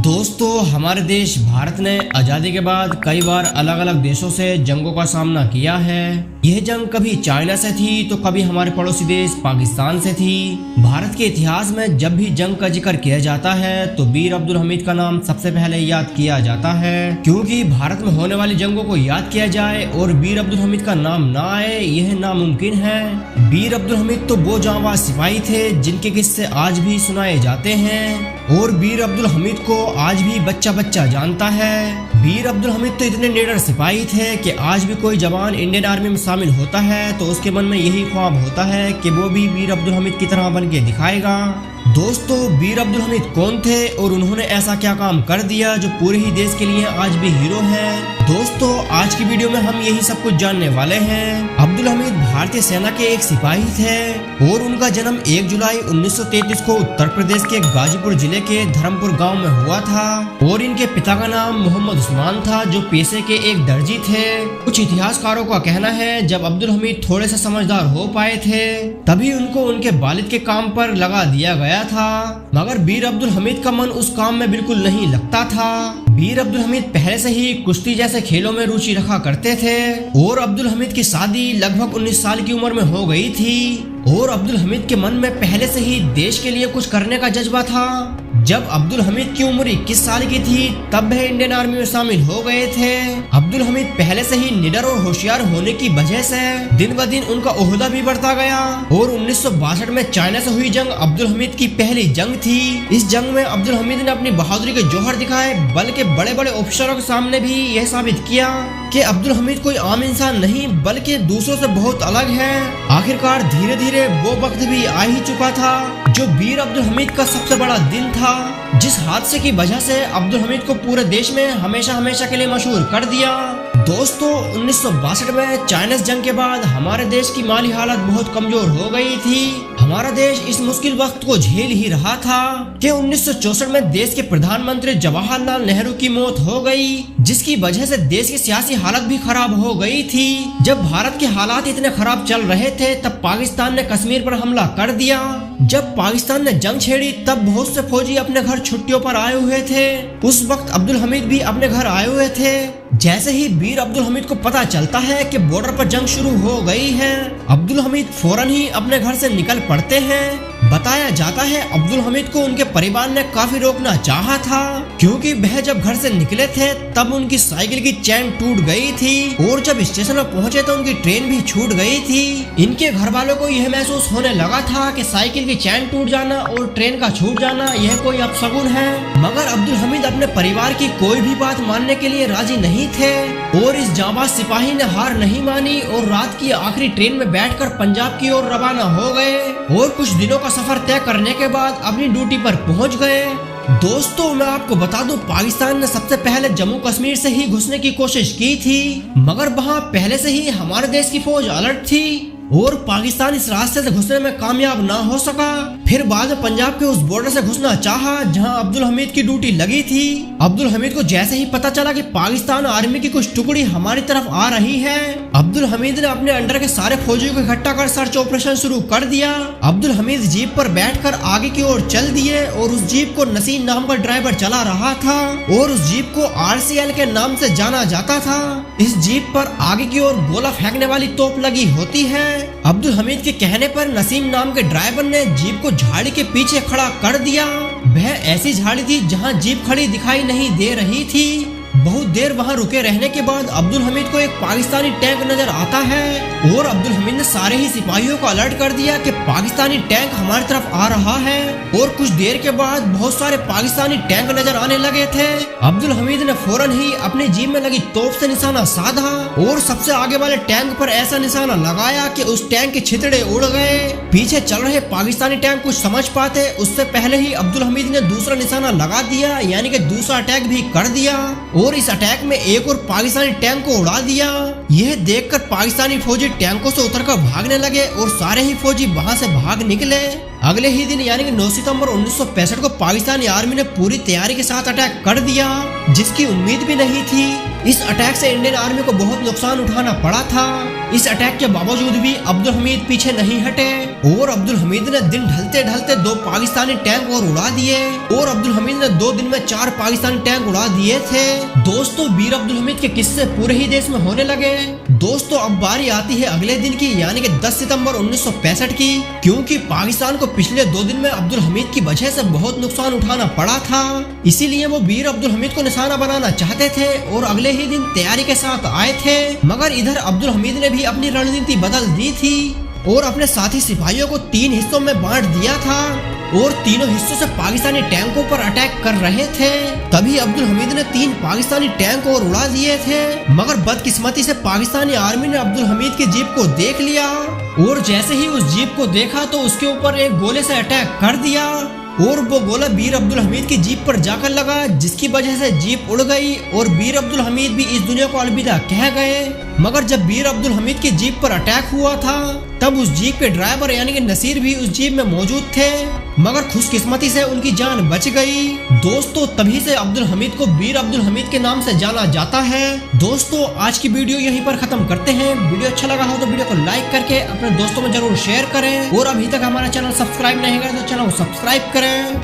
दोस्तों, हमारे देश भारत ने आज़ादी के बाद कई बार अलग अलग देशों से जंगों का सामना किया है। यह जंग कभी चाइना से थी तो कभी हमारे पड़ोसी देश पाकिस्तान से थी। भारत के इतिहास में जब भी जंग का जिक्र किया जाता है तो वीर अब्दुल हमीद का नाम सबसे पहले याद किया जाता है, क्योंकि भारत में होने वाली जंगों को याद किया जाए और वीर अब्दुल हमीद का नाम ना आए, यह नामुमकिन है। वीर अब्दुल हमीद तो वो जांबाज सिपाही थे जिनके किस्से आज भी सुनाए जाते हैं और वीर अब्दुल हमीद को आज भी बच्चा बच्चा जानता है। वीर अब्दुल हमीद तो इतने निडर सिपाही थे कि आज भी कोई जवान इंडियन आर्मी में शामिल होता है तो उसके मन में यही ख्वाब होता है कि वो भी वीर अब्दुल हमीद की तरह बन के दिखाएगा। दोस्तों, वीर अब्दुल हमीद कौन थे और उन्होंने ऐसा क्या काम कर दिया जो पूरे ही देश के लिए आज भी हीरो है? दोस्तों, आज की वीडियो में हम यही सब कुछ जानने वाले हैं। अब्दुल हमीद भारतीय सेना के एक सिपाही थे और उनका जन्म 1 जुलाई 1933 को उत्तर प्रदेश के गाजीपुर जिले के धर्मपुर गांव में हुआ था और इनके पिता का नाम मोहम्मद उस्मान था, जो पेशे के एक दर्जी थे। कुछ इतिहासकारों का कहना है जब अब्दुल हमीद थोड़े से समझदार हो पाए थे तभी उनको उनके वालिद के काम पर लगा दिया गया था, मगर वीर अब्दुल हमीद का मन उस काम में बिल्कुल नहीं लगता था। वीर अब्दुल हमीद पहले से ही कुश्ती जैसे खेलों में रुचि रखा करते थे और अब्दुल हमीद की शादी लगभग 19 साल की उम्र में हो गई थी और अब्दुल हमीद के मन में पहले से ही देश के लिए कुछ करने का जज्बा था। जब अब्दुल हमीद की उम्र 21 साल की थी तब वह इंडियन आर्मी में शामिल हो गए थे। अब्दुल हमीद पहले से ही निडर और होशियार होने की वजह से दिन ब दिन उनका ओहदा भी बढ़ता गया और 1962 में चाइना से हुई जंग अब्दुल हमीद की पहली जंग थी। इस जंग में अब्दुल हमीद ने अपनी बहादुरी के जौहर दिखाए, बल्कि बड़े बड़े ऑफिसरों के सामने भी यह साबित किया कि अब्दुल हमीद कोई आम इंसान नहीं बल्कि दूसरों से बहुत अलग है। आखिरकार धीरे धीरे वो वक्त भी आ ही चुका था जो वीर अब्दुल हमीद का सबसे बड़ा दिन था, जिस हादसे की वजह से अब्दुल हमीद को पूरे देश में हमेशा हमेशा के लिए मशहूर कर दिया। दोस्तों, 1962 में चाइना जंग के बाद हमारे देश की माली हालत बहुत कमजोर हो गई थी। हमारा देश इस मुश्किल वक्त को झेल ही रहा था कि 1964 में देश के प्रधानमंत्री जवाहरलाल नेहरू की मौत हो गई, जिसकी वजह से देश की सियासी हालत भी खराब हो गई थी। जब भारत के हालात इतने खराब चल रहे थे तब पाकिस्तान ने कश्मीर पर हमला कर दिया। जब पाकिस्तान ने जंग छेड़ी तब बहुत से फौजी अपने घर छुट्टियों पर आए हुए थे। उस वक्त अब्दुल हमीद भी अपने घर आए हुए थे। जैसे ही वीर अब्दुल हमीद को पता चलता है कि बॉर्डर पर जंग शुरू हो गई है, अब्दुल हमीद फौरन ही अपने घर से निकल पड़ते हैं। बताया जाता है अब्दुल हमीद को उनके परिवार ने काफी रोकना चाहा था, क्योंकि वह जब घर से निकले थे तब उनकी साइकिल की चैन टूट गई थी और जब स्टेशन पर पहुंचे तो उनकी ट्रेन भी छूट गई थी। इनके घर वालों को यह महसूस होने लगा था कि साइकिल की चैन टूट जाना और ट्रेन का छूट जाना यह कोई अपशगुन है, मगर अब्दुल हमीद अपने परिवार की कोई भी बात मानने के लिए राजी नहीं थे और इस जांबाज सिपाही ने हार नहीं मानी और रात की आखिरी ट्रेन में बैठकर पंजाब की ओर रवाना हो गए और कुछ दिनों का सफर तय करने के बाद अपनी ड्यूटी पर पहुंच गए। दोस्तों, मैं आपको बता दूं, पाकिस्तान ने सबसे पहले जम्मू कश्मीर से ही घुसने की कोशिश की थी, मगर वहां पहले से ही हमारे देश की फौज अलर्ट थी और पाकिस्तान इस रास्ते से घुसने में कामयाब ना हो सका। फिर बाद में पंजाब के उस बॉर्डर से घुसना चाहा जहां अब्दुल हमीद की ड्यूटी लगी थी। अब्दुल हमीद को जैसे ही पता चला कि पाकिस्तान आर्मी की कुछ टुकड़ी हमारी तरफ आ रही है, अब्दुल हमीद ने अपने अंडर के सारे फौजियों को इकट्ठा कर सर्च ऑपरेशन शुरू कर दिया। अब्दुल हमीद जीप पर बैठकर आगे की ओर चल दिए और उस जीप को नसीम नाम का ड्राइवर चला रहा था और उस जीप को RCL के नाम से जाना जाता था। इस जीप पर आगे की ओर गोला फेंकने वाली तोप लगी होती है। अब्दुल हमीद के कहने पर नसीम नाम के ड्राइवर ने जीप को झाड़ी के पीछे खड़ा कर दिया। वह ऐसी झाड़ी थी जहां जीप खड़ी दिखाई नहीं दे रही थी। बहुत देर वहां रुके रहने के बाद अब्दुल हमीद को एक पाकिस्तानी टैंक नजर आता है और अब्दुल हमीद ने सारे ही सिपाहियों को अलर्ट कर दिया कि पाकिस्तानी टैंक हमारी तरफ आ रहा है और कुछ देर के बाद बहुत सारे पाकिस्तानी टैंक नजर आने लगे थे। अब्दुल हमीद ने फौरन ही अपनी जीप में लगी तोप से निशाना साधा और सबसे आगे वाले टैंक पर ऐसा निशाना लगाया कि उस टैंक के छितड़े उड़ गए। पीछे चल रहे पाकिस्तानी टैंक कुछ समझ पाते उससे पहले ही अब्दुल हमीद ने दूसरा निशाना लगा दिया, यानी कि दूसरा अटैक भी कर दिया और इस अटैक में एक और पाकिस्तानी टैंक को उड़ा दिया। यह देखकर पाकिस्तानी फौजी टैंकों से उतरकर भागने लगे और सारे ही फौजी वहां से भाग निकले। अगले ही दिन यानी कि 9 सितंबर 1965 को पाकिस्तानी आर्मी ने पूरी तैयारी के साथ अटैक कर दिया, जिसकी उम्मीद भी नहीं थी। इस अटैक से इंडियन आर्मी को बहुत नुकसान उठाना पड़ा था। इस अटैक के बावजूद भी अब्दुल हमीद पीछे नहीं हटे और अब्दुल हमीद ने दिन ढलते ढलते 2 पाकिस्तानी टैंक और उड़ा दिए और अब्दुल हमीद ने 2 दिन में 4 पाकिस्तानी टैंक उड़ा दिए थे। दोस्तों, वीर अब्दुल हमीद के किस्से पूरे ही देश में होने लगे। दोस्तों, अब बारी आती है अगले दिन की, यानी कि 10 सितंबर 1965 की, क्योंकि पाकिस्तान को पिछले 2 दिन में अब्दुल हमीद की वजह से बहुत नुकसान उठाना पड़ा था। इसीलिए वो वीर अब्दुल हमीद को निशाना बनाना चाहते थे और अगले ही दिन तैयारी के साथ आए थे। मगर इधर अब्दुल हमीद ने भी अपनी रणनीति बदल दी थी और अपने साथी सिपाहियों को 3 हिस्सों में बांट दिया था और तीनों हिस्सों से पाकिस्तानी टैंकों पर अटैक कर रहे थे। तभी अब्दुल हमीद ने 3 पाकिस्तानी टैंक और उड़ा दिए थे। मगर बदकिस्मती से पाकिस्तानी आर्मी ने अब्दुल हमीद की जीप को देख लिया और जैसे ही उस जीप को देखा तो उसके ऊपर एक गोले से अटैक कर दिया और वो गोला वीर अब्दुल हमीद की जीप पर जाकर लगा, जिसकी वजह से जीप उड़ गई और वीर अब्दुल हमीद भी इस दुनिया को अलविदा कह गए। मगर जब वीर अब्दुल हमीद की जीप पर अटैक हुआ था तब उस जीप के ड्राइवर यानी कि नसीर भी उस जीप में मौजूद थे, मगर खुशकिस्मती से उनकी जान बच गई। दोस्तों, तभी से अब्दुल हमीद को वीर अब्दुल हमीद के नाम से जाना जाता है। दोस्तों, आज की वीडियो यहीं पर खत्म करते हैं। वीडियो अच्छा लगा हो तो वीडियो को लाइक करके अपने दोस्तों में जरूर शेयर करें और अभी तक हमारा चैनल सब्सक्राइब नहीं करें तो चैनल को सब्सक्राइब करें।